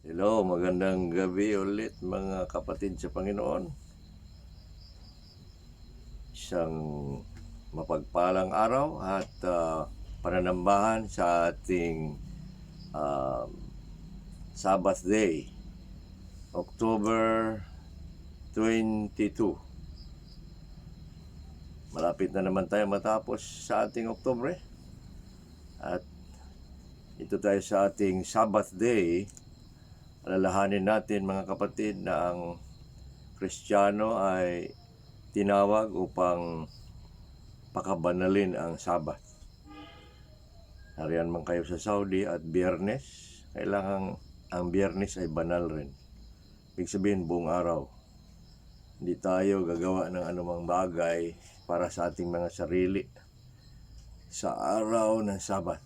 Hello, magandang gabi ulit mga kapatid sa Panginoon. Isang mapagpalang araw at pananambahan sa ating ah, Sabbath Day, October 22. Malapit na naman tayo matapos sa ating Oktubre at ito tayo sa ating Sabbath Day. Alalahanin natin mga kapatid na ang Kristiyano ay tinawag upang pakabanalin ang Sabat. Nariyan man kayo sa Saudi at Biyernes, kailangan ang Biyernes ay banal rin. Ibig sabihin buong araw. Hindi tayo gagawa ng anumang bagay para sa ating mga sarili sa araw ng Sabat.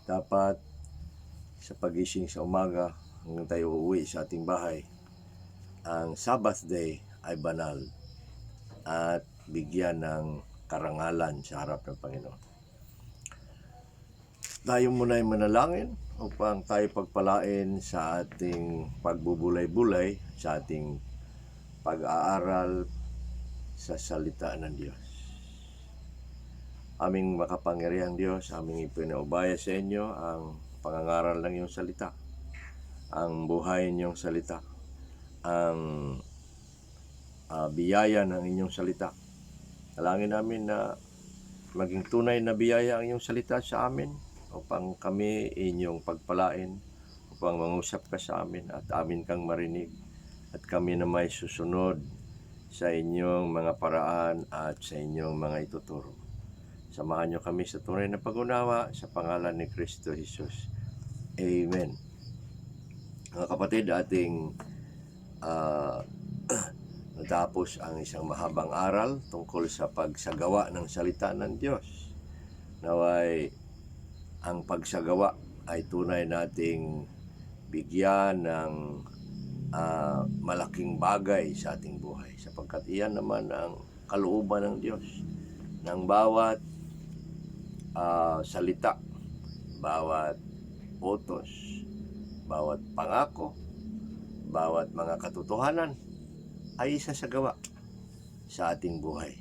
Dapat sa pagising sa umaga hanggang tayo uuwi sa ating bahay, ang Sabbath Day ay banal at bigyan ng karangalan sa harap ng Panginoon. Tayo muna ay manalangin upang tayo pagpalain sa ating pagbubulay-bulay, sa ating pag-aaral sa salita ng Diyos. Aming makapangyarihang Diyos, aming ipinaubaya sa inyo ang pangangaral ng iyong salita, ang buhay niyong salita, ang biyaya ng inyong salita. Dalangin namin na maging tunay na biyaya ang iyong salita sa amin upang kami inyong pagpalain, upang mangusap ka sa amin at amin kang marinig at kami na may susunod sa inyong mga paraan at sa inyong mga ituturo. Samahan niyo kami sa tunay na pag-unawa sa pangalan ni Kristo Jesus. Amen. Mga kapatid, ating natapos ang isang mahabang aral tungkol sa pagsagawa ng salita ng Diyos. Naway ang pagsagawa ay tunay nating bigyan ng malaking bagay sa ating buhay, sapagkat iyan naman ang kalooban ng Diyos ng bawat salita, bawat utos, bawat pangako, bawat mga katotohanan ay isasagawa sa ating buhay.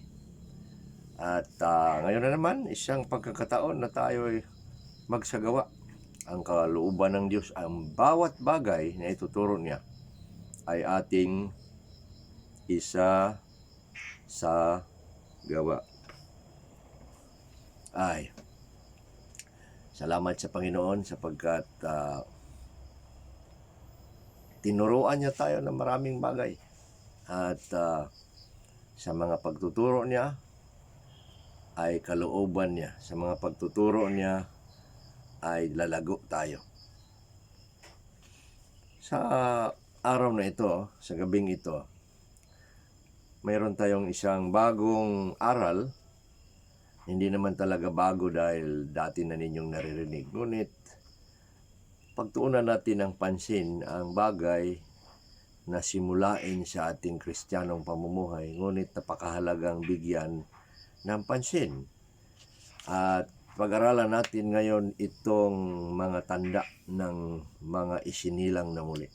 At ngayon na naman, isang pagkakataon na tayo ay magsagawa. Ang kalooban ng Diyos, ang bawat bagay na ituturo niya ay ating isa sa gawa. Ay, salamat sa Panginoon sapagkat tinuruan niya tayo ng maraming bagay. At sa mga pagtuturo niya ay kalooban niya. Sa mga pagtuturo niya ay lalago tayo. Sa araw na ito, sa gabing ito, mayroon tayong isang bagong aral. Hindi naman talaga bago dahil dati na ninyong naririnig. Ngunit pagtuunan natin ng pansin ang bagay na simulain sa ating Kristiyanong pamumuhay, ngunit napakahalagang bigyan ng pansin. At pag-aralan natin ngayon itong mga tanda ng mga isinilang na muli.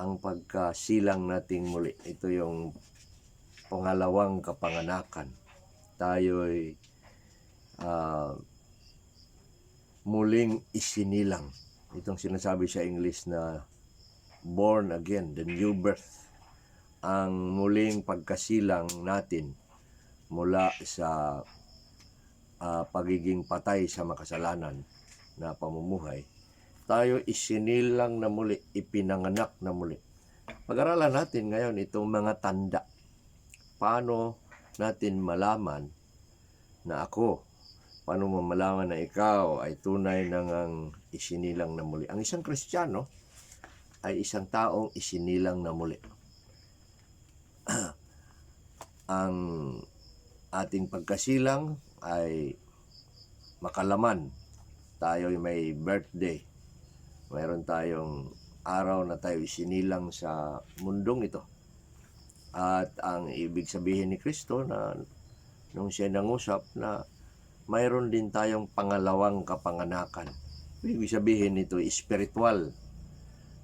Ang pagkasilang nating muli, ito yung pangalawang kapanganakan. Tayo'y muling isinilang. Itong sinasabi sa English na born again, the new birth. Ang muling pagkasilang natin mula sa pagiging patay sa makasalanan na pamumuhay. Tayo isinilang na muli, ipinanganak na muli. Pag-aralan natin ngayon itong mga tanda. Paano natin malaman na ako, paano mo malaman na ikaw ay tunay nang isinilang na muli? Ang isang Kristiyano ay isang taong isinilang na muli. Ang ating pagkasilang ay makalaman. Tayo'y may birthday. Mayroon tayong araw na tayo isinilang sa mundong ito. At ang ibig sabihin ni Kristo na nung siya nangusap na mayroon din tayong pangalawang kapanganakan. Ibig sabihin nito spiritual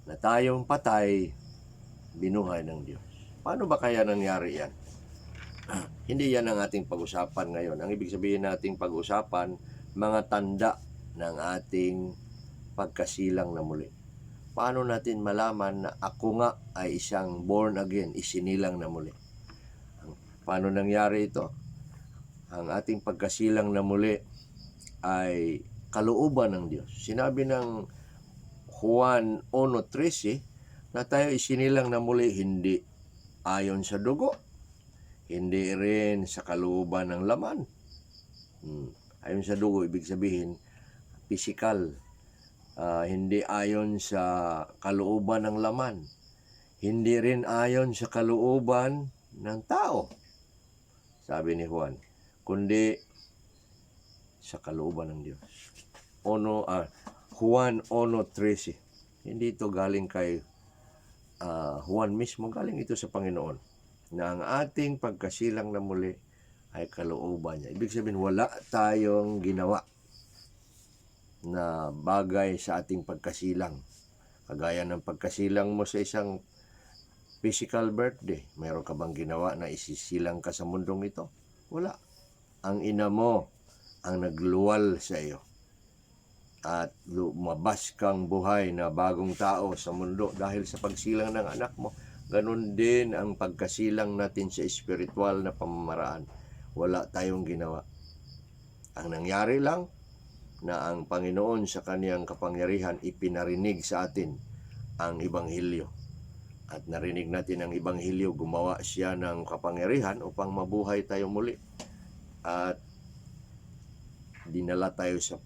na tayong patay, binuhay ng Diyos. Paano ba kaya nangyari yan? Hindi yan ang ating pag-usapan ngayon. Ang ibig sabihin nating pag-usapan, mga tanda ng ating pagkasilang na muli. Paano natin malaman na ako nga ay isang born again, isinilang na muli? Paano nangyari ito? Ang ating pagkasilang na muli ay kalooban ng Diyos. Sinabi ng Juan 1:13 na tayo isinilang na muli hindi ayon sa dugo, hindi rin sa kalooban ng laman. Ayon sa dugo, ibig sabihin, physical. Hindi ayon sa kalooban ng laman. Hindi rin ayon sa kalooban ng tao, sabi ni Juan, kundi sa kalooban ng Diyos. Juan 1:13. Hindi ito galing kay Juan mismo, galing ito sa Panginoon, na ang ating pagkasilang na muli ay kalooban niya. Ibig sabihin, wala tayong ginawa na bagay sa ating pagkasilang. Kagaya ng pagkasilang mo sa isang physical birthday, mayroon ka bang ginawa na isisilang ka sa mundong ito? Wala. Ang ina mo ang nagluwal sa iyo at lumabas kang buhay na bagong tao sa mundo dahil sa pagsilang ng anak mo. Ganon din ang pagkasilang natin sa espiritual na pamamaraan. Wala tayong ginawa. Ang nangyari lang na ang Panginoon sa kaniyang kapangyarihan ipinarinig sa atin ang Ebanghelyo. At narinig natin ang Ebanghelyo, gumawa siya ng kapangyarihan upang mabuhay tayo muli. At dinala tayo sa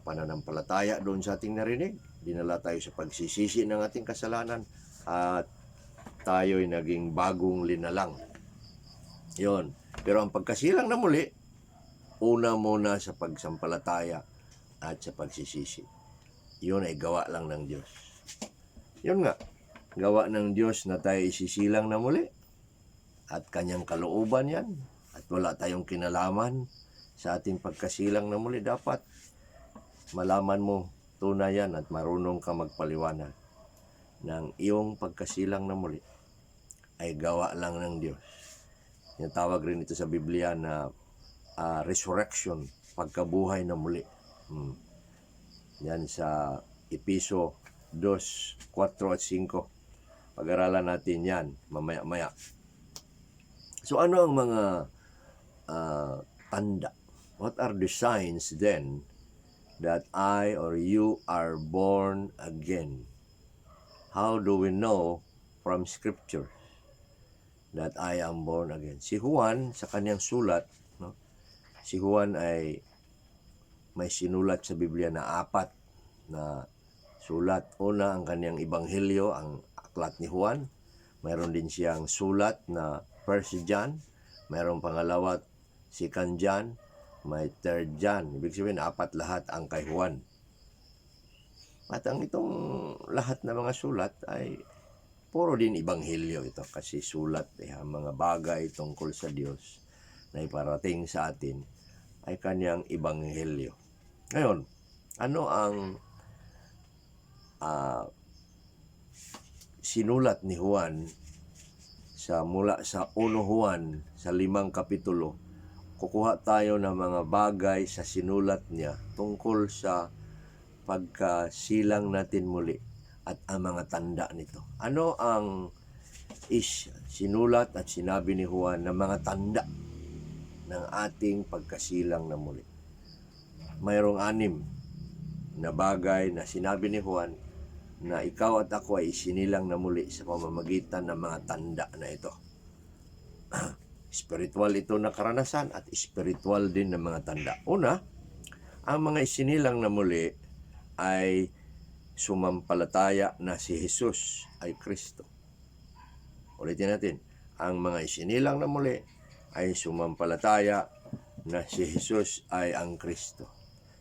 pananampalataya doon sa ating narinig. Dinala tayo sa pagsisisi ng ating kasalanan at tayo'y naging bagong linalang. Yon. Pero ang pagkasilang na muli, una muna sa pagsampalataya at sa pagsisisi. Yun ay gawa lang ng Diyos. Yun nga, gawa ng Diyos na tayo isisilang na muli. At kanyang kalooban yan. At wala tayong kinalaman sa ating pagkasilang na muli. Dapat malaman mo tunay yan at marunong ka magpaliwanag ng iyong pagkasilang na muli ay gawa lang ng Diyos. Yung tawag rin ito sa Biblia na resurrection, pagkabuhay na muli. Yan sa Episo 2:4 at 5. Pag-aralan natin yan mamaya-maya. So ano ang mga tanda? What are the signs then that I or you are born again? How do we know from Scripture that I am born again? Si Juan, sa kanyang sulat, no? Si Juan ay may sinulat sa Biblia na 4 na sulat. Una, ang kanyang Ebanghelyo, ang aklat ni Juan. Mayroon din siyang sulat na 1 John. Mayroon pangalawa, 2 John. May 3 John. Ibig sabihin, 4 lahat ang kay Juan. At ang itong lahat na mga sulat ay puro din Ebanghelyo ito. Kasi sulat ang mga bagay tungkol sa Diyos na iparating sa atin ay kanyang Ebanghelyo. Ngayon, ano ang sinulat ni Juan mula sa 1 Juan sa 5 kapitulo? Kukuha tayo ng mga bagay sa sinulat niya tungkol sa pagkasilang natin muli at ang mga tanda nito. Ano ang sinulat at sinabi ni Juan na mga tanda ng ating pagkasilang na muli? Mayroong 6 na bagay na sinabi ni Juan na ikaw at ako ay isinilang na muli sa pamamagitan ng mga tanda na ito. Spiritual ito na karanasan at spiritual din ng mga tanda. Una, ang mga isinilang na muli ay sumampalataya na si Jesus ay Kristo. Ulitin natin, ang mga isinilang na muli ay sumampalataya na si Jesus ay ang Kristo.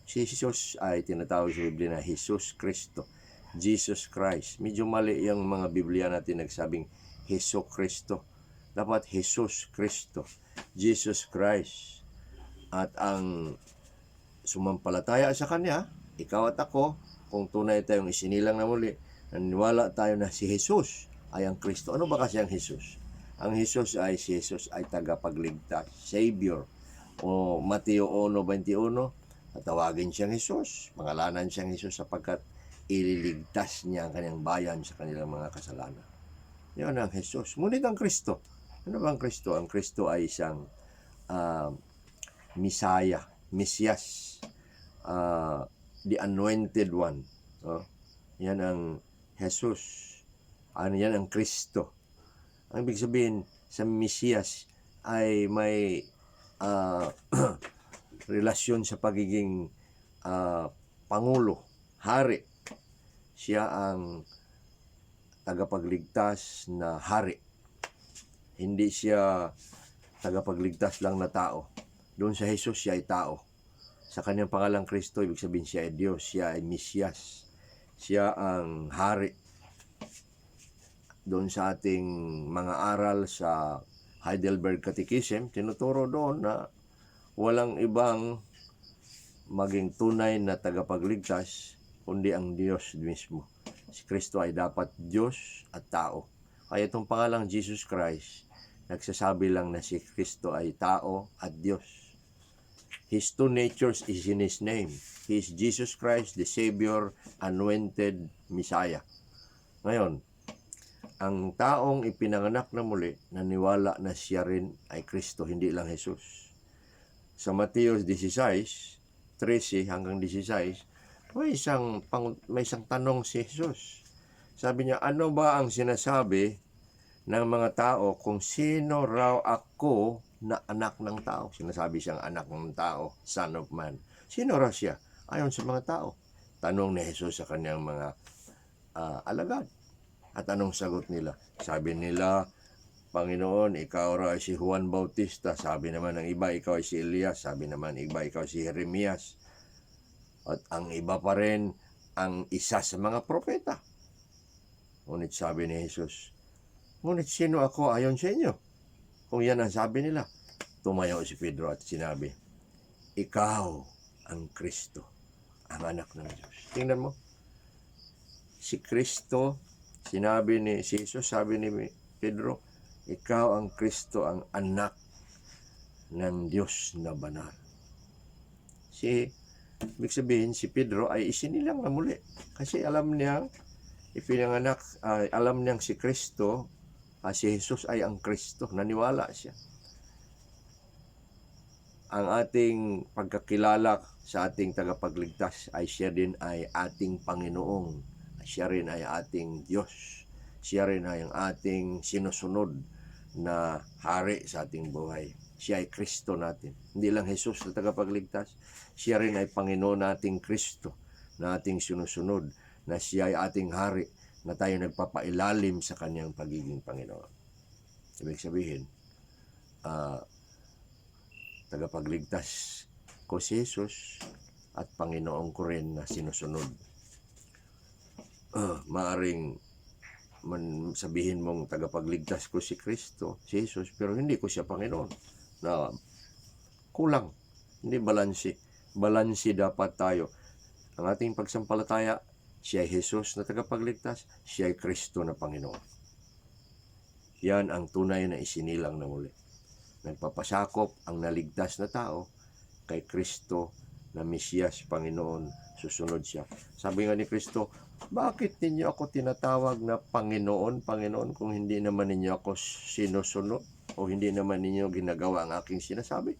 Si Jesus ay tinatawag sa Biblia na Jesus Kristo, Jesus Christ. Medyo mali yung mga Biblia natin nagsabing Hesus Kristo. Dapat Jesus Kristo, Jesus Christ. At ang sumampalataya sa Kanya, ikaw at ako, kung tunay tayong isinilang na muli, naniniwala tayo na si Jesus ay ang Kristo. Ano ba kasi ang Jesus? Ang Jesus ay tagapagligtas, Savior. O Mateo 1:21, tatawagin siyang Jesus, pangalanan siyang Jesus sapagkat ililigtas niya ang kanyang bayan sa kanilang mga kasalanan. Yan ang Jesus. Ngunit ang Kristo, ano ba ang Kristo? Ang Kristo ay isang Mesias, the anointed one. Yan ang Jesus. Yan ang Kristo. Ang ibig sabihin sa Mesias ay may relasyon sa pagiging pangulo, hari. Siya ang tagapagligtas na hari. Hindi siya tagapagligtas lang na tao. Doon sa Jesus, siya ay tao. Sa kanyang pangalang Kristo, ibig sabihin siya ay Diyos, siya ay Mesias. Siya ang hari. Doon sa ating mga aral sa Heidelberg Catechism, tinuturo doon na walang ibang maging tunay na tagapagligtas kundi ang Diyos mismo. Si Kristo ay dapat Diyos at tao. Kaya itong pangalang Jesus Christ, nagsasabi lang na si Kristo ay tao at Diyos. His two natures is in His name. He is Jesus Christ, the Savior, anointed Messiah. Ngayon, ang taong ipinanganak na muli, naniwala na siya rin ay Kristo, hindi lang Jesus. Sa Mateo 16:13 hanggang 16, may isang tanong si Jesus. Sabi niya, ano ba ang sinasabi ng mga tao kung sino raw ako na anak ng tao? Sinasabi siyang anak ng tao, son of man. Sino raw siya? Ayon sa mga tao. Tanong ni Jesus sa kanyang mga alagad. At anong sagot nila? Sabi nila, Panginoon, ikaw raw si Juan Bautista. Sabi naman ng iba, ikaw ay si Elias. Sabi naman ng iba, ikaw si Jeremias. At ang iba pa rin, ang isa sa mga propeta. Ngunit sabi ni Jesus, ngunit sino ako ayon sa inyo? Kung yan ang sabi nila, tumayo si Pedro at sinabi, ikaw ang Kristo, ang anak ng Diyos. Tingnan mo, si Kristo, si Jesus, sabi ni Pedro, ikaw ang Kristo, ang anak ng Diyos na banal. Ibig sabihin, si Pedro ay isinilang na muli. Kasi alam niyang ipinanganak, alam niyang si Kristo, si Jesus ay ang Kristo. Naniwala siya. Ang ating pagkakilala sa ating tagapagligtas ay siya din ay ating Panginoong. Siya rin ay ating Diyos. Siya rin ay ang ating sinusunod na hari sa ating buhay. Siya ay Kristo natin. Hindi lang Jesus na tagapagligtas. Siya rin ay Panginoon nating Kristo na ating sinusunod. Na siya ay ating hari na tayo nagpapailalim sa kanyang pagiging Panginoon. Ibig sabihin, tagapagligtas ko si Jesus at Panginoon ko rin na sinusunod. Maaring sabihin mong tagapagligtas ko si Kristo, si Jesus, pero hindi ko siya Panginoon. Na kulang, hindi balansi. Balansi dapat tayo. Ang ating pagsampalataya, siya ay Jesus na tagapagligtas, siya ay Kristo na Panginoon. Yan ang tunay na isinilang na muli. Nagpapasakop ang naligtas na tao kay Kristo na Mesiyas, Panginoon, susunod siya. Sabi nga ni Kristo, bakit ninyo ako tinatawag na Panginoon, Panginoon, kung hindi naman ninyo ako sinusunod o hindi naman ninyo ginagawa ang aking sinasabi?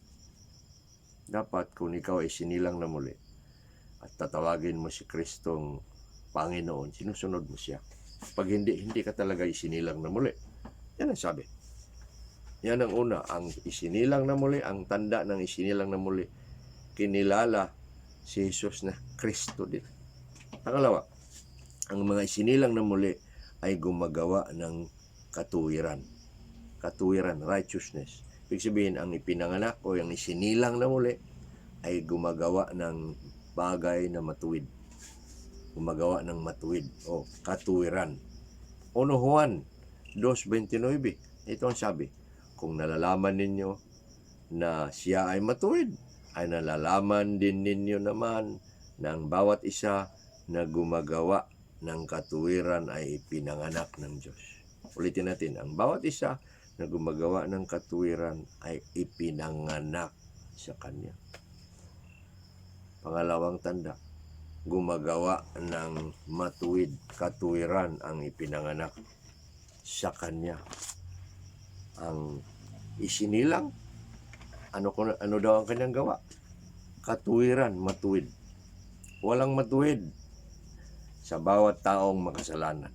Dapat kung ikaw ay sinilang na muli at tatawagin mo si Kristong Panginoon, sinusunod mo siya. Pag hindi ka talaga isinilang na muli. Yan ang sabi. Yan ang una, ang isinilang na muli, ang tanda ng isinilang na muli. Kinilala si Jesus na Kristo din. Pangalawa, ang mga isinilang na muli ay gumagawa ng katuwiran. Katuwiran, righteousness. Ibig sabihin, ang ipinanganak o yung isinilang na muli ay gumagawa ng bagay na matuwid. Gumagawa ng matuwid o katuwiran. 1 Juan 2:29, ito ang sabi, kung nalalaman ninyo na siya ay matuwid, ay nalalaman din ninyo naman ng bawat isa na gumagawa ng katuwiran ay ipinanganak ng Diyos. Ulitin natin, ang bawat isa na gumagawa ng katuwiran ay ipinanganak sa Kanya. Pangalawang tanda, gumagawa ng matuwid, katuwiran ang ipinanganak sa Kanya. Ang isinilang, ano daw ang kanyang gawa? Katuwiran, matuwid. Walang matuwid sa bawat taong makasalanan,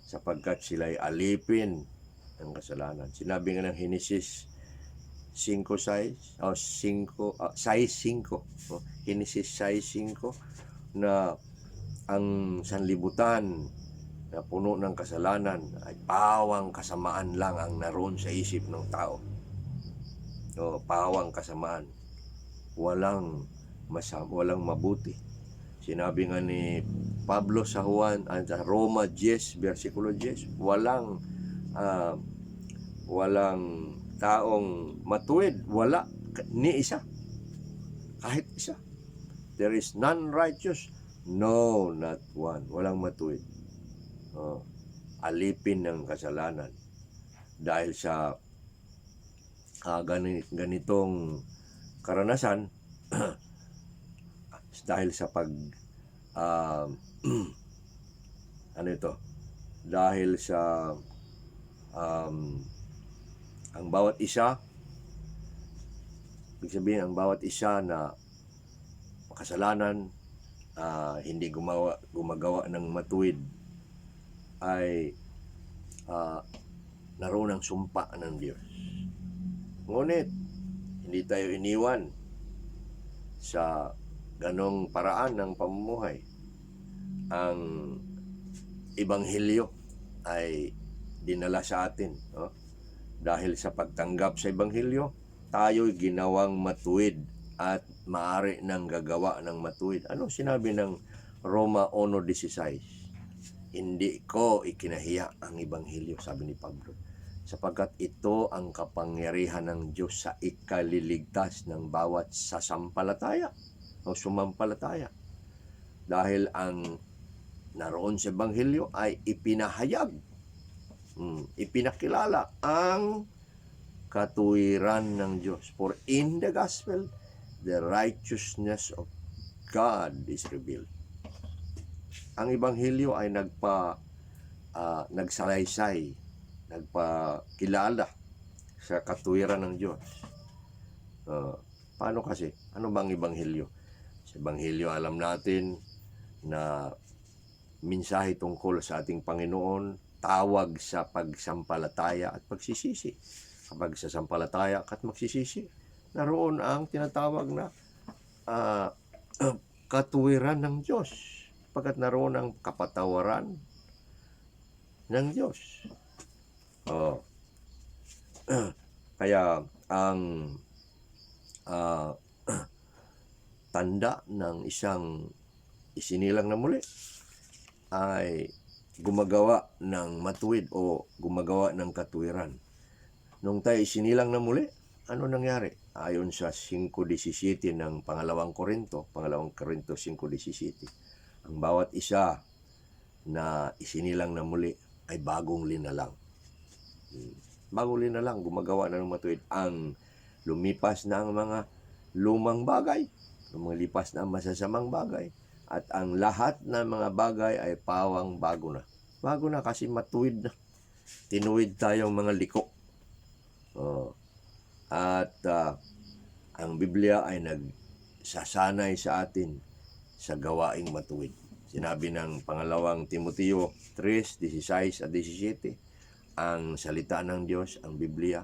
sapagkat sila'y alipin ng kasalanan. Sinabi nga ng Henesis 5:6, 6:5, Henesis 6:5, na ang sanlibutan na puno ng kasalanan ay pawang kasamaan lang ang naroon sa isip ng tao. Pawang kasamaan. Walang mabuti. Sinabi nga ni Pablo sa Roma 10, versikulo 10, walang taong matuwid, wala ni isa, kahit isa. There is none righteous, no, not one. Walang matuwid. Alipin ng kasalanan dahil sa ganitong karanasan. Dahil sa dahil sa ang bawat isa, ibig sabihin ang bawat isa na makasalanan, hindi gumagawa ng matuwid, ay naroon ang sumpa ng Diyos. Ngunit hindi tayo iniwan sa ganong paraan ng pamumuhay. Ang Ebanghelyo ay dinala sa atin, dahil sa pagtanggap sa Ebanghelyo, tayo'y ginawang matuwid at maaari nang gagawa ng matuwid. Ano sinabi ng Roma 1:16? Hindi ko ikinahiya ang Ebanghelyo, sabi ni Pablo, sapagkat ito ang kapangyarihan ng Diyos sa ikaliligtas ng bawat sasampalataya o sumampalataya. Dahil ang naroon sa Ebanghelyo ay ipinahayag, ipinakilala ang katuwiran ng Diyos. For in the gospel, the righteousness of God is revealed. Ang Ebanghelyo ay nagsalaysay, nagpakilala sa katuwiran ng Diyos. Paano kasi? Ano bang Ebanghelyo? Sa Ebanghelyo alam natin na mensahe tungkol sa ating Panginoon, tawag sa pagsampalataya at pagsisisi. Kapag sa sampalataya at magsisisi, naroon ang tinatawag na katuwiran ng Diyos, pagkat naroon ang kapatawaran ng Diyos. Kaya ang tanda ng isang isinilang na muli ay gumagawa ng matuwid o gumagawa ng katuwiran. Nung tayo isinilang na muli, ano nangyari? Ayon sa 5:17 ng pangalawang Korinto 5:17, ang bawat isa na isinilang na muli ay bagong linalang. Bagong linalang, gumagawa ng matuwid. Ang lumipas na ang mga lumang bagay, lumilipas na ang masasamang bagay, at ang lahat ng mga bagay ay pawang bago na. Bago na kasi matuwid na. Tinuwid tayong mga liko. Ang Biblia ay nagsasanay sa atin sa gawaing matuwid. Sinabi ng pangalawang Timoteo 3:16 at 17, ang salita ng Diyos, ang Biblia,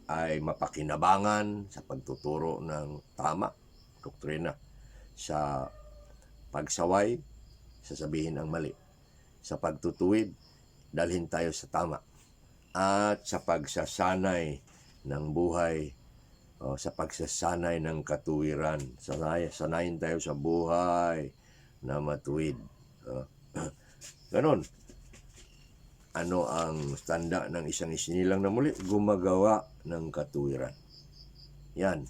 ay mapakinabangan sa pagtuturo ng tama, doktrina, sa pagsaway, sasabihin ang mali, sa pagtutuwid, dalhin tayo sa tama, at sa pagsasanay ng buhay, sa pagsasanay ng katuwiran. Sanayin tayo sa buhay na matuwid. Ganon. Ano ang tanda ng isang isinilang na muli? Gumagawa ng katuwiran. Yan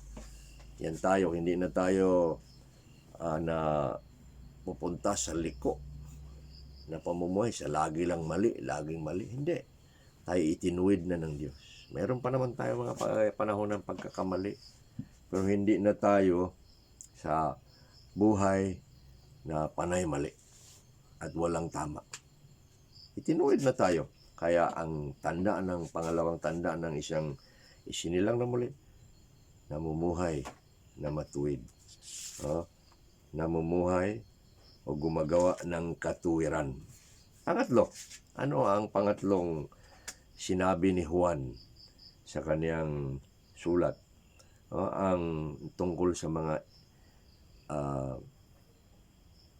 tayo. Hindi na tayo pupunta sa liko na pamumuhay sa laging mali. Hindi. Tayo itinuwid na ng Diyos. Meron pa naman tayo mga panahon ng pagkakamali. Pero hindi na tayo sa buhay na panay mali at walang tama. Itinuwid na tayo. Kaya ang pangalawang tanda ng isang isinilang na muli, namumuhay na matuwid. Namumuhay o gumagawa ng katuwiran. Pangatlo, ano ang pangatlong sinabi ni Juan sa kaniyang sulat? Ang tungkol sa mga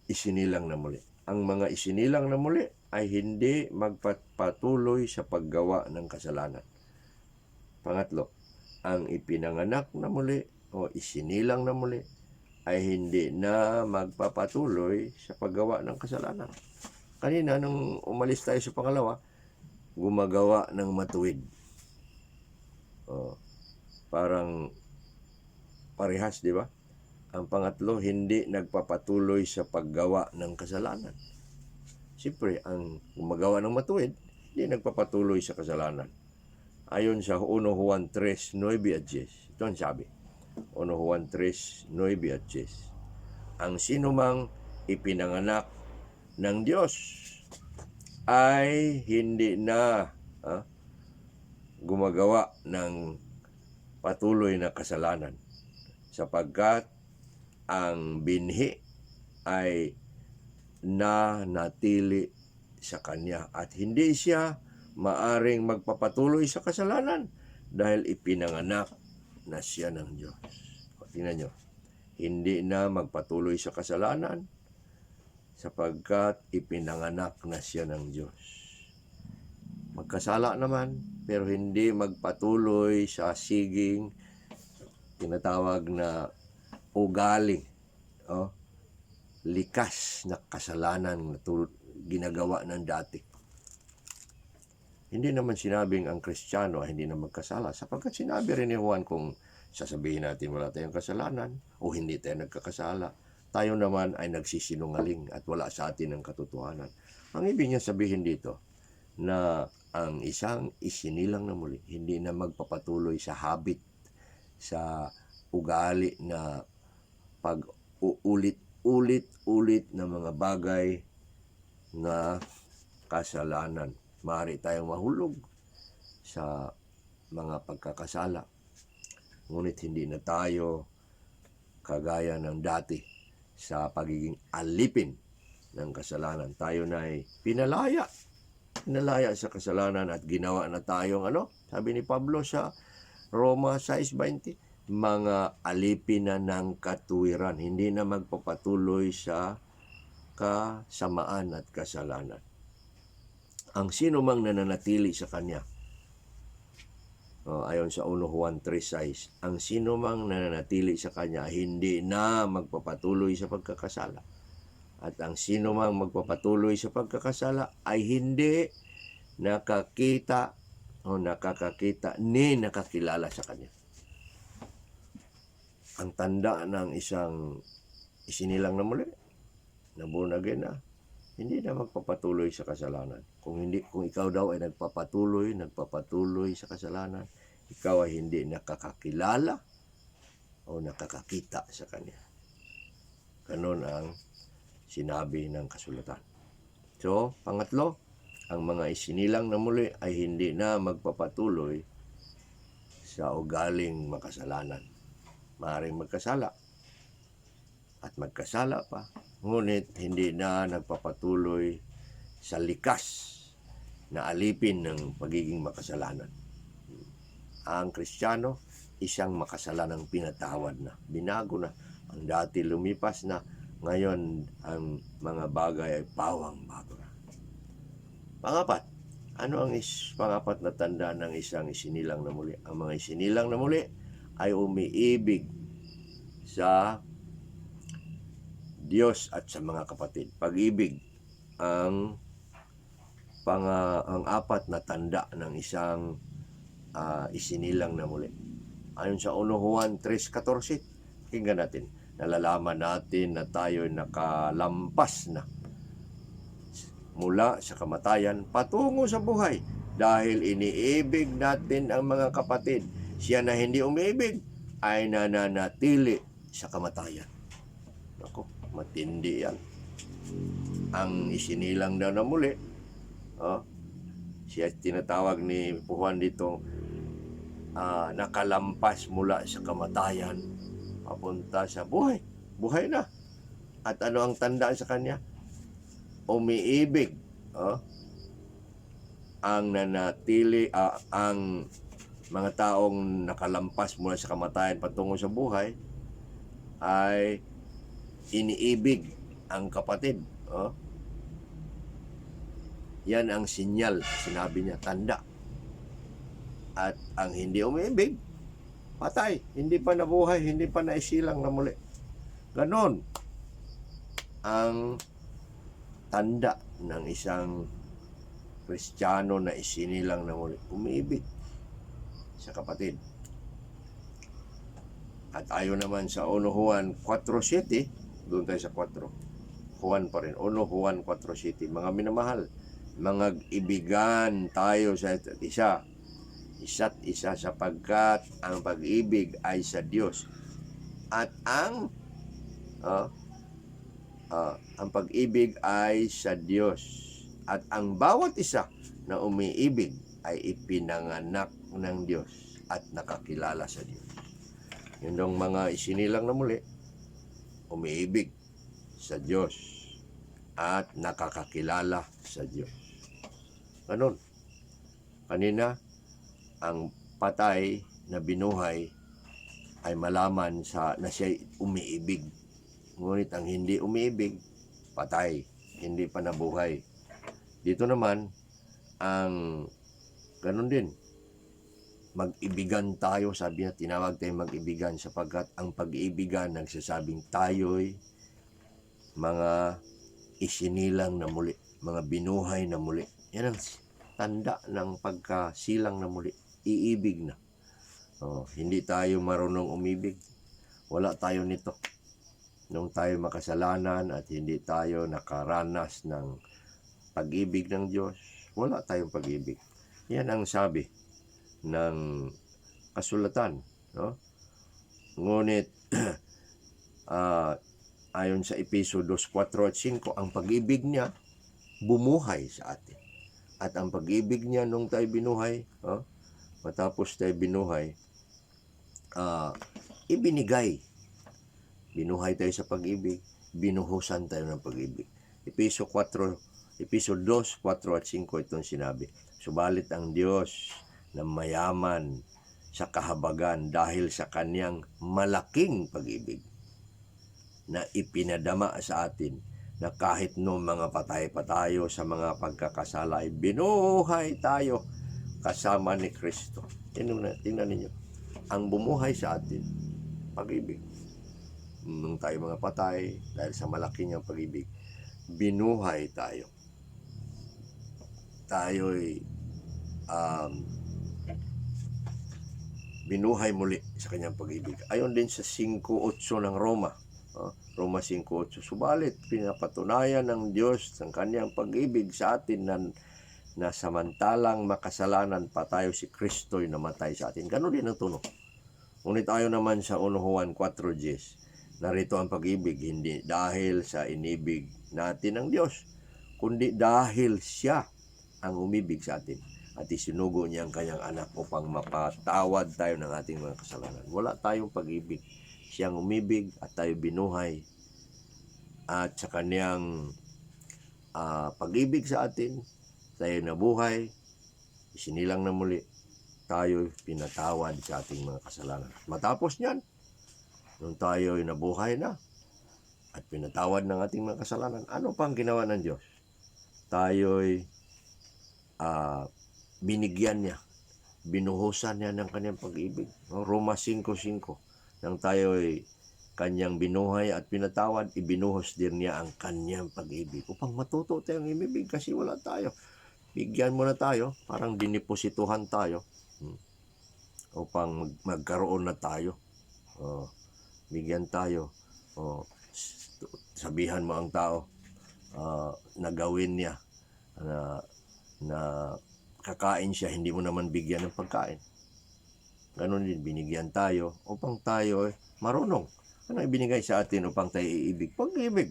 isinilang na muli. Ang mga isinilang na muli ay hindi magpatuloy sa paggawa ng kasalanan. Pangatlo, ang ipinanganak na muli o isinilang na muli ay hindi na magpapatuloy sa paggawa ng kasalanan. Kanina, nung umalis tayo sa pangalawa, gumagawa ng matuwid. Parang parehas, di ba? Ang pangatlo, hindi nagpapatuloy sa paggawa ng kasalanan. Siyempre, ang gumagawa ng matuwid, hindi nagpapatuloy sa kasalanan. Ayon sa 1 Juan 3, 9 at 10. Ito ang sabi. 1 Juan 3, 9 at 10. Ang sinumang ipinanganak ng Diyos ay hindi na gumagawa ng patuloy na kasalanan, sapagkat ang binhi ay nanatili sa Kanya at hindi siya maaring magpapatuloy sa kasalanan dahil ipinanganak na siya ng Diyos. Tingnan nyo, hindi na magpatuloy sa kasalanan sapagkat ipinanganak na siya ng Diyos. Magkasala naman, pero hindi magpatuloy sa siging tinatawag na ugali, likas na kasalanan na ginagawa ng dati. Hindi naman sinabing ang Kristiyano ay hindi na magkasala, sapagkat sinabi rin ni Juan kung sasabihin natin wala tayong kasalanan o hindi tayo nagkakasala, tayo naman ay nagsisinungaling at wala sa atin ang katotohanan. Ang ibig niya sabihin dito na ang isang isinilang na muli, hindi na magpapatuloy sa habit, sa ugali na pag-ulit-ulit na mga bagay na kasalanan. Maaari tayong mahulog sa mga pagkakasala. Ngunit hindi na tayo kagaya ng dati sa pagiging alipin ng kasalanan. Tayo na ay pinalaya sa kasalanan at ginawa na tayong sabi ni Pablo sa Roma 6:20, mga alipin na ng katuwiran, hindi na magpapatuloy sa kasamaan at kasalanan. Ang sino mang nananatili sa Kanya, ayon sa 1 Juan 3:6, ang sino mang nananatili sa Kanya hindi na magpapatuloy sa pagkakasala. At ang sino mang magpapatuloy sa pagkakasala ay hindi nakakakita ni nakakilala sa Kanya. Ang tanda ng isang isinilang na muli, na born again na, hindi na magpapatuloy sa kasalanan. Kung ikaw daw ay nagpapatuloy sa kasalanan, ikaw ay hindi nakakakilala o nakakakita sa Kanya. Ganon ang sinabi ng kasulatan. So, pangatlo, ang mga isinilang na muli ay hindi na magpapatuloy sa ugaling makasalanan. Maaaring magkasala at magkasala pa, ngunit hindi na nagpapatuloy sa likas na alipin ng pagiging makasalanan. Ang Kristiyano, isang makasalanang pinatawad na, binago na. Ang dati lumipas na, ngayon ang mga bagay ay pawang-bago na. Pangapat, ano ang pangapat na tanda ng isang isinilang na muli? Ang mga isinilang na muli ay umiibig sa Diyos at sa mga kapatid. Pag-ibig ang apat na tanda ng isang isinilang na muli. Ayon sa 1 Juan 3:14, tingnan natin. nalalaman natin na tayo nakalampas na mula sa kamatayan patungo sa buhay dahil iniibig natin ang mga kapatid. Siya na hindi umiibig ay nananatili sa kamatayan. Ako, matindi yan. Ang isinilang daw na muli, siya tinatawag ni Juan dito, nakalampas mula sa kamatayan papunta sa buhay. Buhay na. At ano ang tanda sa kanya? Umiibig. Ang nanatili, ang mga taong nakalampas mula sa kamatayan patungo sa buhay ay iniibig ang kapatid. Yan ang sinyal, sinabi niya, tanda. At ang hindi umiibig, patay, hindi pa nabuhay, hindi pa naisilang na muli. Ganon ang tanda ng isang Kristiyano na isinilang na muli. Umiibig sa kapatid. At ayon naman sa 1 Juan 4:7, doon tayo sa 4. Juan pa rin. 1 Juan 4:7. Mga minamahal, mag-ibigan tayo sa isa't isa sapagkat ang pag-ibig ay sa Diyos. At ang pag-ibig ay sa Diyos. At ang bawat isa na umiibig ay ipinanganak ng Diyos at nakakilala sa Diyos. Yun ang mga isinilang na muli, umiibig sa Diyos at nakakakilala sa Diyos. Ganon. Kanina, ang patay na binuhay ay malaman na siya'y umiibig. Ngunit ang hindi umiibig, patay, hindi pa nabuhay. Dito naman, ang ganon din, mag-ibigan tayo, sabi niya, tinawag tayong mag-ibigan sapagkat ang pag-iibigan nagsasabing tayo'y mga isinilang na muli, mga binuhay na muli. Yan ang tanda ng pagkasilang na muli, iibig na. Hindi tayo marunong umibig, wala tayo nito. Nung tayo makasalanan at hindi tayo nakaranas ng pag-ibig ng Diyos, wala tayong pag-ibig. Yan ang sabi ng kasulatan, Ngunit ayon sa Efeso 2:4 at 5, ang pag-ibig niya bumuhay sa atin. At ang pag-ibig niya nung tayo binuhay, matapos tayo binuhay, ibinigay. Binuhay tayo sa pag-ibig, binuhusan tayo ng pag-ibig. Efeso 2:4 at 5 itong sinabi. Subalit ang Diyos na mayaman sa kahabagan dahil sa kanyang malaking pag-ibig na ipinadama sa atin, na kahit noong mga patay pa tayo sa mga pagkakasala ay binuhay tayo kasama ni Kristo. Tingnan ninyo, ang bumuhay sa atin, pag-ibig. Nung tayo mga patay, dahil sa malaki niyang pag-ibig, binuhay tayo. Tayo'y binuhay muli sa kanyang pag-ibig. Ayon din sa 5:8 ng Roma. Roma 5:8. Subalit, pinapatunayan ng Diyos ang kanyang pag-ibig sa atin na samantalang makasalanan pa tayo, si Kristo'y namatay sa atin. Ganun din ang tunog. Ngunit ayon naman sa 1 Juan 4:10, narito ang pag-ibig, hindi dahil sa inibig natin ng Diyos, kundi dahil siya ang umibig sa atin at isinugo niya ang kanyang anak upang mapatawad tayo ng ating mga kasalanan. Wala tayong pag-ibig. Siyang umibig at tayo binuhay. At sa kanyang pag-ibig sa atin, tayo nabuhay, isinilang na muli, tayo pinatawad sa ating mga kasalanan. Matapos niyan, nung tayo'y nabuhay na at pinatawad ng ating mga kasalanan, ano pang ginawa ng Diyos? Tayo'y binigyan niya, binuhusan niya ng kanyang pag-ibig. Roma 5:5, nang tayo'y kanyang binuhay at pinatawad, ibinuhos din niya ang kanyang pag-ibig upang matuto tayong imibig kasi wala tayo. Bigyan mo na tayo, parang diniposituhan tayo upang magkaroon na tayo. Bigyan tayo O sabihan mo ang tao na gawin niya na kakain siya, hindi mo naman bigyan ng pagkain. Ganon din, binigyan tayo upang tayo marunong. Ano ibinigay sa atin upang tayo iibig? Pag-ibig.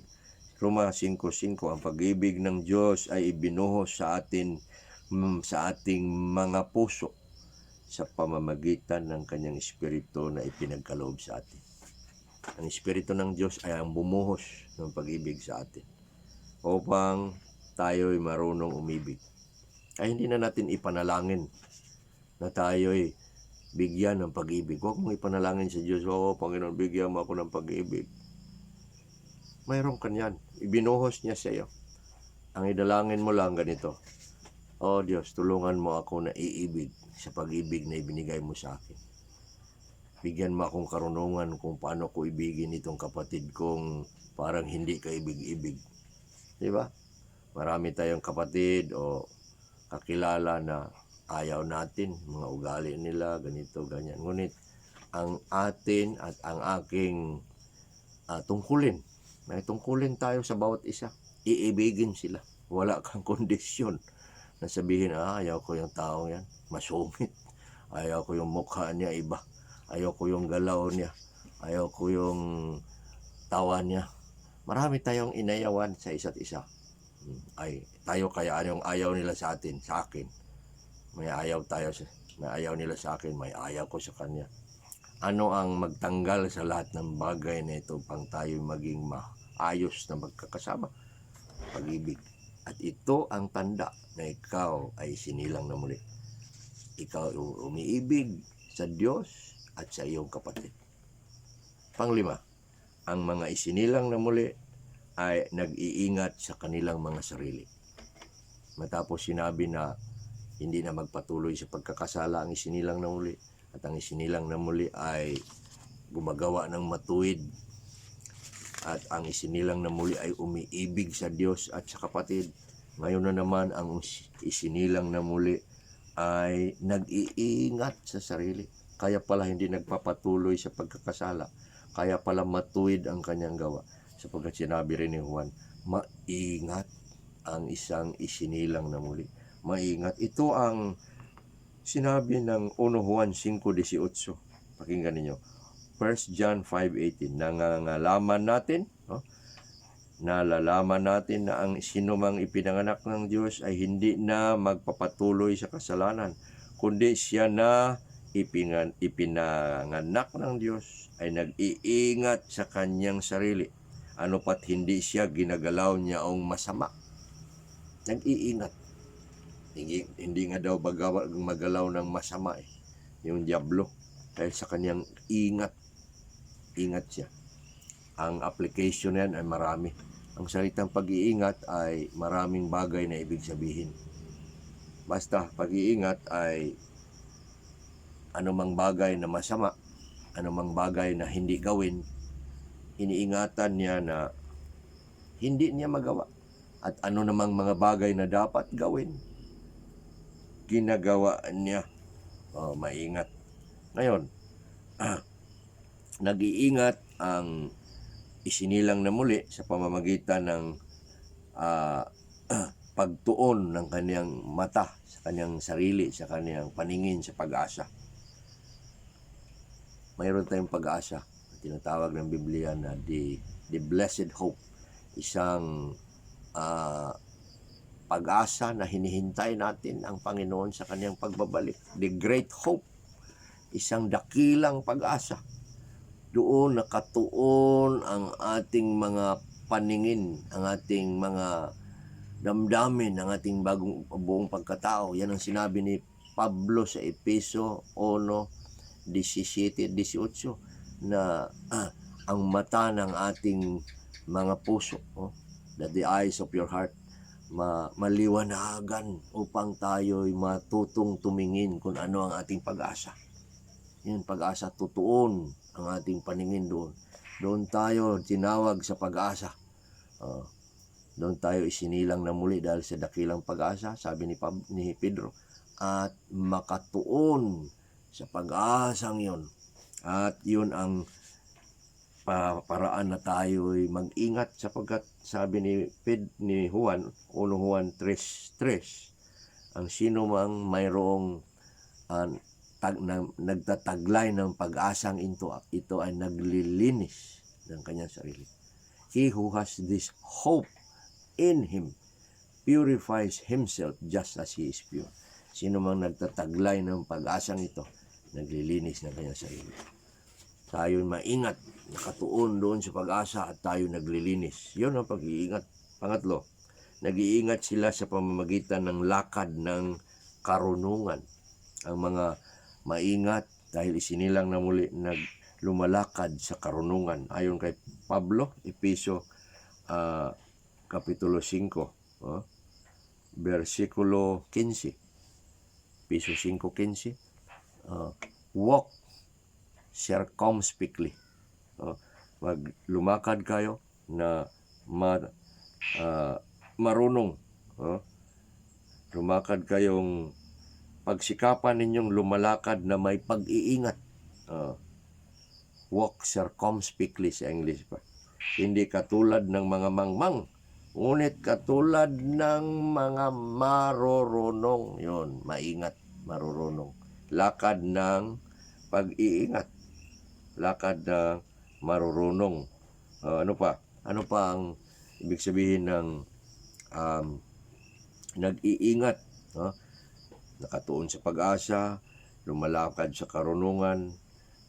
Roma 5:5, ang pag-ibig ng Diyos ay ibinuhos sa atin sa ating mga puso sa pamamagitan ng kanyang Espiritu na ipinagkaloob sa atin. Ang Espiritu ng Diyos ay ang bumuhos ng pag-ibig sa atin upang tayo'y marunong umibig. Ay hindi na natin ipanalangin na tayo'y bigyan ng pag-ibig. Huwag mong ipanalangin sa Diyos, Panginoon, bigyan mo ako ng pag-ibig. Mayroon kanyan. Ibinuhos niya sa iyo. Ang idalangin mo lang ganito, Diyos, tulungan mo ako na iibig sa pag-ibig na ibinigay mo sa akin. Bigyan mo akong karunungan kung paano ko ibigin itong kapatid kong parang hindi ka ibig-ibig. Diba? Marami tayong kapatid o kakilala na ayaw natin, mga ugali nila, ganito, ganyan. Ngunit ang atin at ang aking tungkulin, may tungkulin tayo sa bawat isa. Iibigin sila. Wala kang kondisyon na sabihin, ayaw ko yung taong yan, masungit. Ayaw ko yung mukha niya iba. Ayaw ko yung galaw niya. Ayaw ko yung tawa niya. Marami tayong inayawan sa isa't isa. Tayo kaya anong ayaw nila sa atin, sa akin. May ayaw nila sa akin, may ayaw ko sa kanya. Ano ang magtanggal sa lahat ng bagay na ito pang tayo maging maayos na magkakasama? Pag-ibig. At ito ang tanda na ikaw ay sinilang na muli. Ikaw umiibig sa Diyos at sa iyong kapatid. Panglima, ang mga isinilang na muli ay nag-iingat sa kanilang mga sarili. Matapos sinabi na hindi na magpatuloy sa pagkakasala ang isinilang na muli, at ang isinilang na muli ay gumagawa ng matuwid, at ang isinilang na muli ay umiibig sa Diyos at sa kapatid. Ngayon na naman ang isinilang na muli ay nag-iingat sa sarili. Kaya pala hindi nagpapatuloy sa pagkakasala. Kaya pala matuwid ang kanyang gawa. Sapagkat sinabi rin ni Juan, maingat ang isang isinilang na muli. Maingat. Ito ang sinabi ng 1 Juan 5:18. Pakinggan ninyo. 1 John 5:18. Nalalaman natin na ang sinumang ipinanganak ng Diyos ay hindi na magpapatuloy sa kasalanan, kundi siya na ipinanganak ng Diyos ay nag-iingat sa kanyang sarili. Ano pat hindi siya ginagalaw niya ang masama. Nag-iingat. Hindi nga daw magalaw ng masama yung diablo, dahil sa kanyang ingat siya. Ang application yan ay marami. Ang salitang pag-iingat ay maraming bagay na ibig sabihin. Basta pag-iingat ay anumang bagay na masama, anumang bagay na hindi gawin, iniingatan niya na hindi niya magawa. At ano namang mga bagay na dapat gawin, ginagawa niya. Maingat. Ngayon, nag-iingat ang isinilang na muli sa pamamagitan ng pagtuon ng kanyang mata sa kanyang sarili, sa kanyang paningin sa pag-asa. Mayroon tayong pag-asa, tinatawag ng Biblia na the blessed hope, isang pag-asa na hinihintay natin ang Panginoon sa kanyang pagbabalik. The great hope, isang dakilang pag-asa. Doon nakatuon ang ating mga paningin, ang ating mga damdamin, ang ating buong pagkatao. Yan ang sinabi ni Pablo sa Efeso 1:17-18 na ang mata ng ating mga puso, that the eyes of your heart, maliwanagan upang tayo'y matutong tumingin kung ano ang ating pag-asa. Yun, pag-asa, tutuon ang ating paningin doon. Doon tayo tinawag sa pag-asa. Doon tayo isinilang na muli dahil sa dakilang pag-asa, sabi ni Pedro, at makatuon sa pag-asang yun. At yun ang paraan na tayo'y mag-ingat sapagkat sabi ni Juan, 1 Juan 3:3, ang sino mang mayroong nagtataglay ng pag-asang ito ay naglilinis ng kanyang sarili. He who has this hope in him purifies himself just as he is pure. Sino mang nagtataglay ng pag-asang ito, naglilinis ng kanyang sarili. Tayo maingat, nakatuon doon sa pag-asa at tayo naglilinis. Yun ang pag-iingat. Pangatlo, nag-iingat sila sa pamamagitan ng lakad ng karunungan. Ang mga maingat dahil isinilang na muli lumalakad sa karunungan. Ayon kay Pablo, Efeso Kapitulo 5, versikulo 15. Efeso 5:15. Walk circumspectly. Lumakad kayo na marunong. Lumakad kayong pagsikapan ninyong lumalakad na may pag-iingat. Walk circumspectly sa English pa. Hindi katulad ng mga mangmang, ngunit katulad ng mga marurunong. Yun, maingat, marurunong. Lakad ng pag-iingat. Lakad na marurunong. Ano pa? Ano pa ang ibig sabihin ng nag-iingat? Nakatuon sa pag-asa, lumalakad sa karunungan,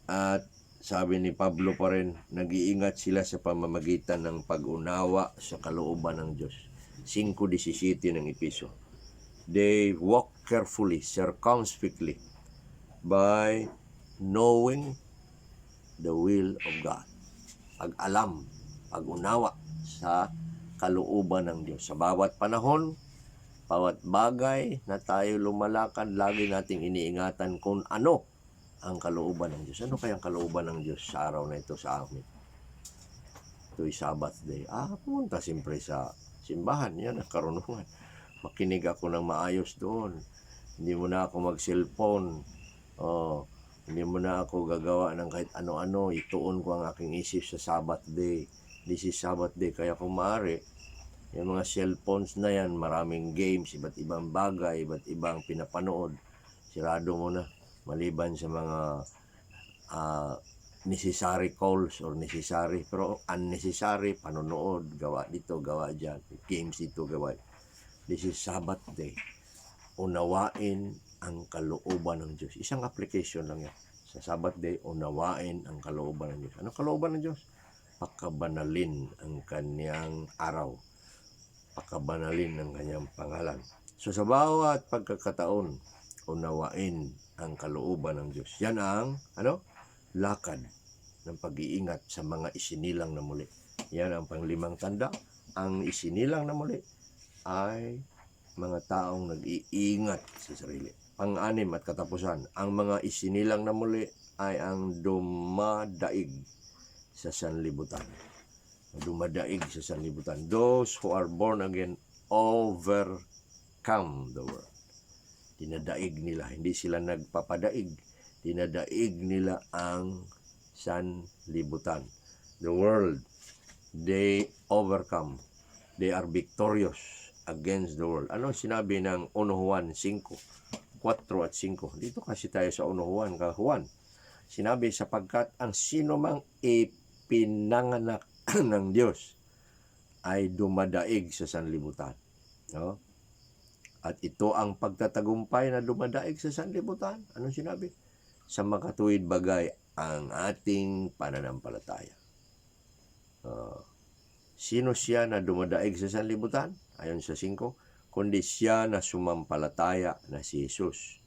at sabi ni Pablo pa rin, nag-iingat sila sa pamamagitan ng pag-unawa sa kalooban ng Diyos. 5:17 ng Efeso. They walk carefully, circumspectly, by knowing the will of God. Pag-alam, pag-unawa sa kalooban ng Diyos. Sa bawat panahon, bawat bagay na tayo lumalakad, lagi nating iniingatan kung ano ang kalooban ng Diyos. Ano kaya ang kalooban ng Diyos sa araw na ito sa amin? Ito'y Sabbath day. Pumunta siyempre sa simbahan. Yan ang karunungan. Makinig ako ng maayos doon. Hindi mo na ako mag-cellphone. Hindi mo na ako gagawa ng kahit ano-ano. Ituon ko ang aking isip sa Sabbath day. This is Sabbath day. Kaya kung maaari, yung mga cellphones na yan, maraming games, iba't ibang bagay, iba't ibang pinapanood. Sirado mo na. Maliban sa mga necessary calls or necessary, pero unnecessary, panonood, gawa dito, gawa dyan, games dito, gawa. This is Sabbath day. Unawain ang kalooban ng Diyos. Isang application lang yan. Sa Sabbath day, unawain ang kalooban ng Diyos. Anong kalooban ng Diyos? Pakabanalin ang kanyang araw. Pakabanalin ang kanyang pangalan. So sa bawat pagkakataon, unawain ang kalooban ng Diyos. Yan ang lakad ng pag-iingat sa mga isinilang na muli. Yan ang panglimang tanda. Ang isinilang na muli ay mga taong nag-iingat sa sarili. Pang-anim at katapusan, ang mga isinilang na muli ay ang dumadaig sa sanlibutan. Dumadaig sa sanlibutan. Those who are born again overcome the world. Dinadaig nila, hindi sila nagpapadaig. Dinadaig nila ang sanlibutan. The world, they overcome. They are victorious against the world. Ano sinabi ng 1 Juan 5, 4 at 5? Dito kasi tayo sa 1 Juan, Juan. Sinabi, sapagkat ang sino mang ipinanganak ng Diyos ay dumadaig sa sanlibutan. At ito ang pagtatagumpay na dumadaig sa sanlibutan. Anong sinabi? Sa makatuwid bagay ang ating pananampalataya. Sino siya na dumadaig sa sanlibutan? Ayon sa 5, kundi siya na sumampalataya na si Jesus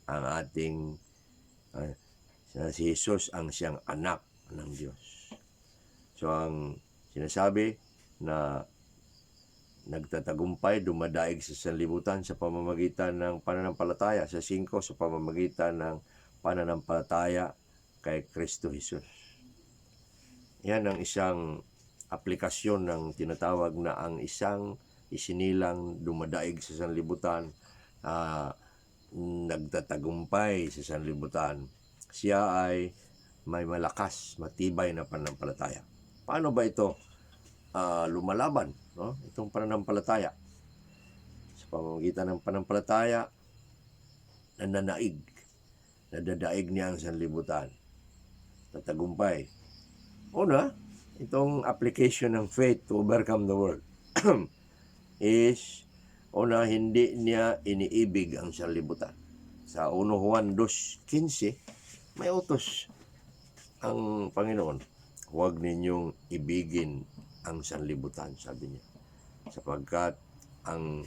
ang ating si Jesus ang siyang anak ng Diyos. So ang sinasabi na nagtatagumpay, dumadaig sa sanlibutan sa pamamagitan ng pananampalataya. Sa 5, sa pamamagitan ng pananampalataya kay Kristo Jesus. Yan ang isang aplikasyon ng tinatawag na ang isang isinilang dumadaig sa sanlibutan, nagtatagumpay sa sanlibutan. Siya ay may malakas, matibay na pananampalataya. Paano ba ito lumalaban, no? Itong pananampalataya. Sa pamamagitan ng pananampalataya, nananaig, nadadaig niya ang sanlibutan. Tatagumpay. Una, itong application ng faith to overcome the world is, una, hindi niya iniibig ang sanlibutan. Sa 1 Juan 2:15, may utos ang Panginoon, huwag ninyong ibigin ang sanlibutan, sabi niya. Sapagkat ang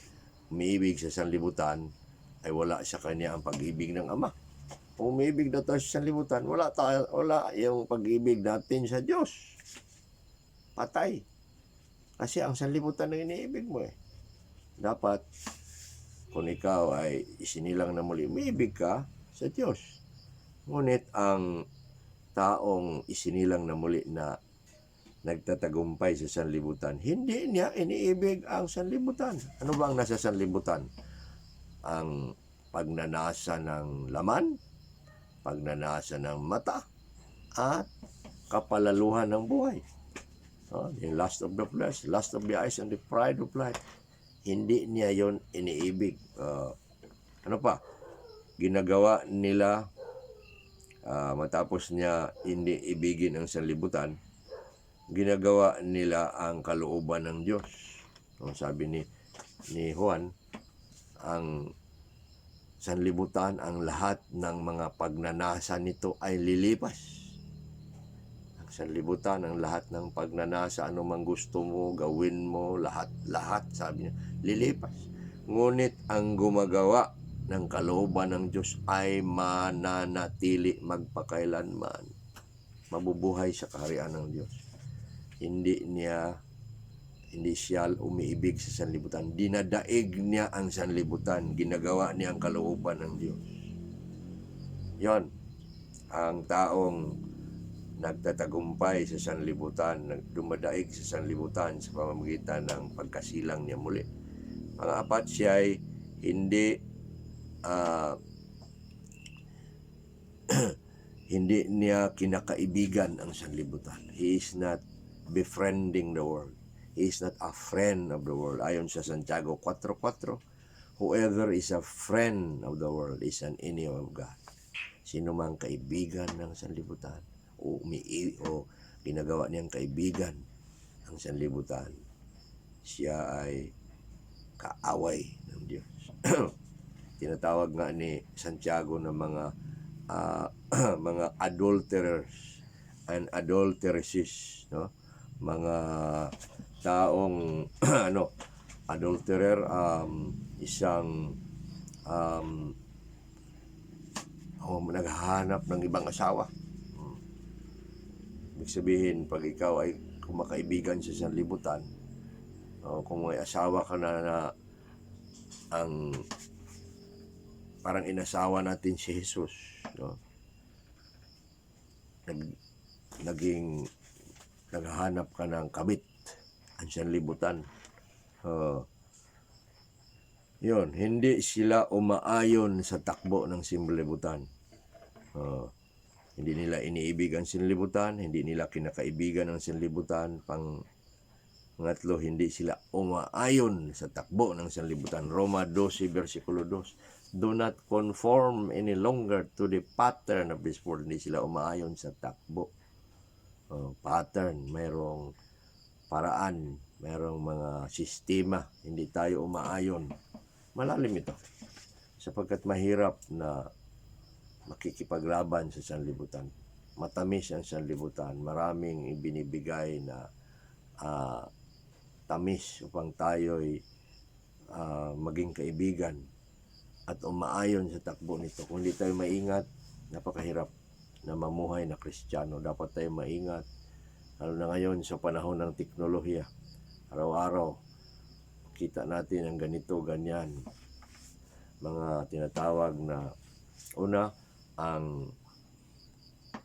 umiibig sa sanlibutan ay wala sa kanya ang pag-ibig ng Ama. Kung umiibig na tayo sa sanlibutan, wala yung pag-ibig natin sa Diyos. Patay. Kasi ang sanlibutan na iniibig mo eh. Dapat, kung ikaw ay isinilang na muli, umiibig ka sa Diyos. Ngunit ang taong isinilang na muli na nagtatagumpay sa sanlibutan, hindi niya iniibig ang sanlibutan. Ano ba ang nasa sanlibutan? Ang pagnanasa ng laman, pagnanasa ng mata, at kapalaluhan ng buhay. The lust of the flesh, lust of the eyes, and the pride of life. Hindi niya yon iniibig. Ano pa? Ginagawa nila matapos niya hindi ibigin ang sanlibutan, ginagawa nila ang kalooban ng Diyos. Sabi ni Juan, ang sanlibutan, ang lahat ng mga pagnanasa nito ay lilipas. Ang sanlibutan, ang lahat ng pagnanasa, anumang gusto mo, gawin mo, lahat, sabi niya, lilipas. Ngunit ang gumagawa ng kalooban ng Diyos ay mananatili magpakailanman. Mabubuhay sa kaharian ng Diyos. Hindi siya umiibig sa sanlibutan. Dinadaig niya ang sanlibutan. Ginagawa niya ang kalooban ng Diyos. Yon, ang taong nagtatagumpay sa sanlibutan, dumadaig sa sanlibutan sa pamamagitan ng pagkasilang niya muli. Pang-apat, siya ay hindi niya kinakaibigan ang sanlibutan. He is not befriending the world. He is not a friend of the world. Ayon sa Santiago 4:4, whoever is a friend of the world is an enemy of God. Sino mang kaibigan ng sanlibutan o ginagawa niyang kaibigan ang sanlibutan, siya ay kaaway ng Diyos. Tinatawag nga ni Santiago ng mga adulterers and adulteresses, no? Mga taong adulterer, isang naghahanap ng ibang asawa. Ibig sabihin, pag ikaw ay kumakaibigan sa sanlibutan, kung may asawa ka na ang parang inasawa natin si Jesus, no? Naghahanap ka ng kabit, ang sanlibutan. Yun, hindi sila umaayon sa takbo ng sanlibutan. Hindi nila iniibig ang sanlibutan, hindi nila kinakaibigan ang sanlibutan. Pangatlo, hindi sila umaayon sa takbo ng sanlibutan. Roma 12, versikulo 2. Do not conform any longer to the pattern of this world. Hindi sila umaayon sa takbo. Pattern, mayroong paraan, mayroong mga sistema. Hindi tayo umaayon. Malalim ito. Sapagkat mahirap na makikipaglaban sa sanlibutan. Matamis ang sanlibutan. Maraming ibinibigay na tamis upang tayo'y maging kaibigan at umaayon sa takbo nito. Kung hindi tayo maingat, napakahirap na mamuhay na Kristiyano. Dapat tayo maingat, lalo na ngayon sa panahon ng teknolohiya. Araw-araw, kita natin ang ganito, ganyan. Mga tinatawag na, una, ang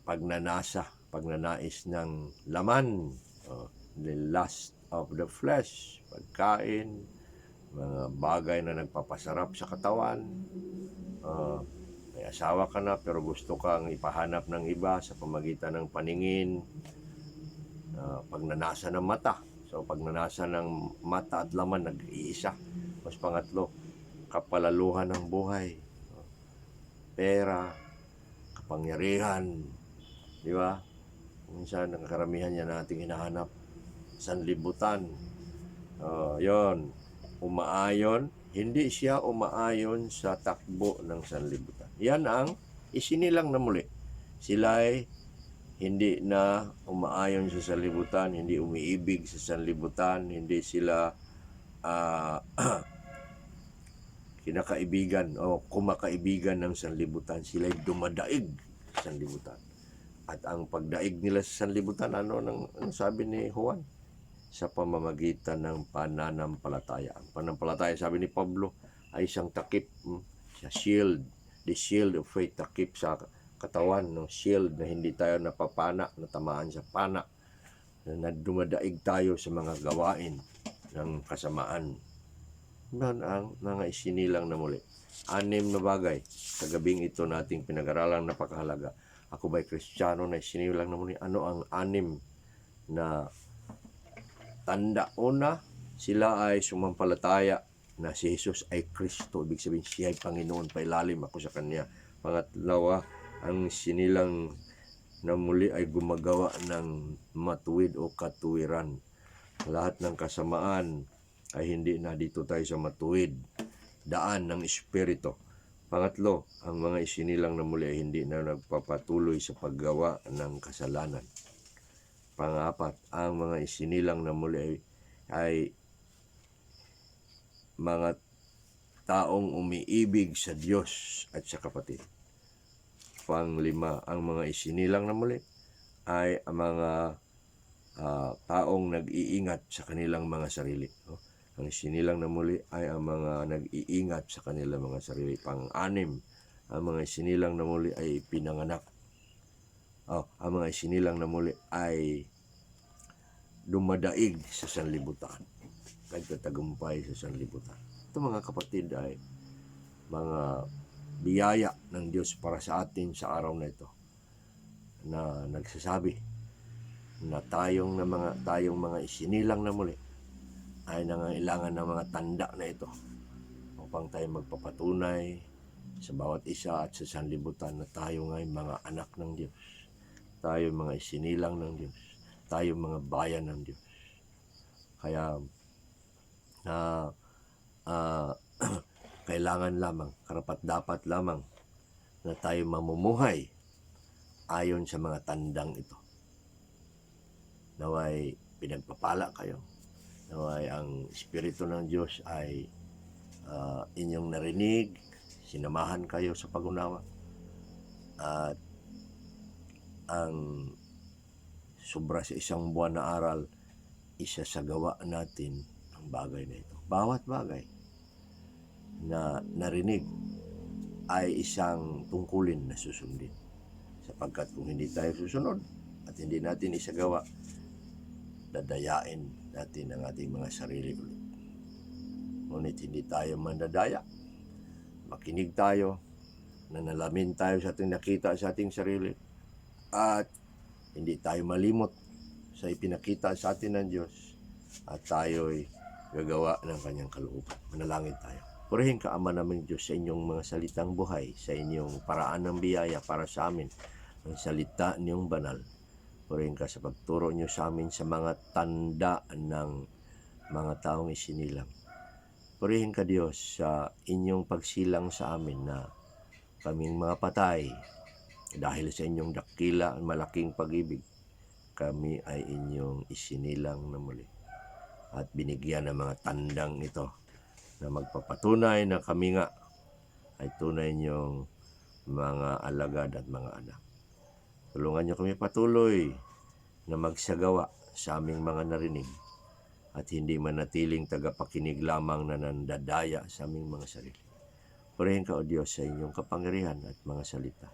pagnanais ng laman, the lust of the flesh, pagkain, mga bagay na nagpapasarap sa katawan, may asawa ka na pero gusto kang ipahanap ng iba sa pamagitan ng paningin, pagnanasa ng mata. So pagnanasa ng mata at laman nag-iisa. Mas pangatlo, kapalaluhan ng buhay, pera, kapangyarihan, di ba? Minsan ang karamihan yan nating hinahanap, sanlibutan. Yon, umaayon, hindi siya umaayon sa takbo ng sanlibutan. Yan ang isinilang na muli. Sila ay hindi na umaayon sa sanlibutan, hindi umiibig sa sanlibutan, hindi sila kinakaibigan o kumakaibigan ng sanlibutan. Sila ay dumadaig sa sanlibutan. At ang pagdaig nila sa sanlibutan, ano sabi ni Juan? Sa pamamagitan ng pananampalataya. Ang pananampalataya, sabi ni Pablo, ay isang takip, sa shield, the shield of faith, takip sa katawan ng shield na hindi tayo napapana, natamaan sa pana, na dumadaig tayo sa mga gawain ng kasamaan. Yan ang mga isinilang na muli. 6 na bagay sa gabing ito nating pinag-aralang napakahalaga. Ako ba'y Kristiyano na isinilang na muli? Ano ang 6 na tanda? Una, sila ay sumampalataya na si Jesus ay Kristo. Ibig sabihin, siya ay Panginoon, pailalim ako sa Kanya. Pangalawa, ang sinilang na muli ay gumagawa ng matuwid o katuwiran. Lahat ng kasamaan ay hindi na dito tayo sa matuwid, daan ng Espiritu. Pangatlo, ang mga isinilang na muli ay hindi na nagpapatuloy sa paggawa ng kasalanan. Pangapat, ang mga isinilang na muli ay mga taong umiibig sa Diyos at sa kapatid. Panglima, ang mga isinilang na muli ay ang mga taong nag-iingat sa kanilang mga sarili. Ang isinilang na muli ay ang mga nag-iingat sa kanilang mga sarili. Pang-anim, ang mga isinilang na muli ay pinanganak. Ang mga isinilang na muli ay dumadaig sa sanlibutan. Nagtatagumpay sa sanlibutan. Ito mga kapatid ay mga biyaya ng Diyos para sa atin sa araw na ito, na nagsasabi na tayong mga isinilang na muli ay nangangailangan ng mga tanda na ito upang tayo magpapatunay sa bawat isa at sa sanlibutan na tayo ngay mga anak ng Diyos, tayo mga isinilang ng Diyos, tayo mga bayan ng Diyos. Kaya kailangan lamang, karapat-dapat lamang na tayo mamumuhay ayon sa mga tandang ito. Naway pinagpapala kayo. Naway ang Espiritu ng Diyos ay inyong narinig, sinamahan kayo sa pag-unawa. At ang sobra sa 1 buwan na aral, isa sa gawa natin ang bagay na ito. Bawat bagay na narinig ay isang tungkulin na susundin. Sapagkat kung hindi tayo susunod at hindi natin isagawa, dadayain natin ang ating mga sarili ulit. Ngunit hindi tayo mandadaya. Makinig tayo, nanalamin tayo sa ating nakita sa ating sarili, at hindi tayo malimot sa ipinakita sa atin ng Diyos, at tayo'y gagawa ng Kanyang kalooban. Manalangin tayo. Purihin ka, Ama naming Diyos, sa inyong mga salitang buhay, sa inyong paraan ng biyaya para sa amin, ang salita niyong banal. Purihin ka sa pagturo niyo sa amin sa mga tanda ng mga taong isinilang. Purihin ka, Diyos, sa inyong pagsilang sa amin na kaming mga patay, dahil sa inyong dakila at malaking pag-ibig, kami ay inyong isinilang na muli at binigyan ng mga tandang ito na magpapatunay na kami nga ay tunay niyong mga alagad at mga anak. Tulungan niyo kami patuloy na magsagawa sa aming mga narinig at hindi manatiling tagapakinig lamang na nandadaya sa aming mga sarili. Purihin ka, O Diyos, sa inyong kapangyarihan at mga salita,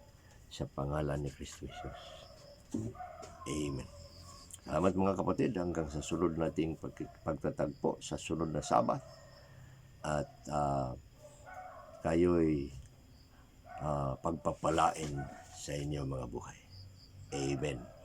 sa pangalan ni Kristo Jesus. Amen. Salamat mga kapatid, hanggang sa sunod nating pagtatagpo sa sunod na Sabat. At kayo'y pagpapalain sa inyong mga buhay. Amen.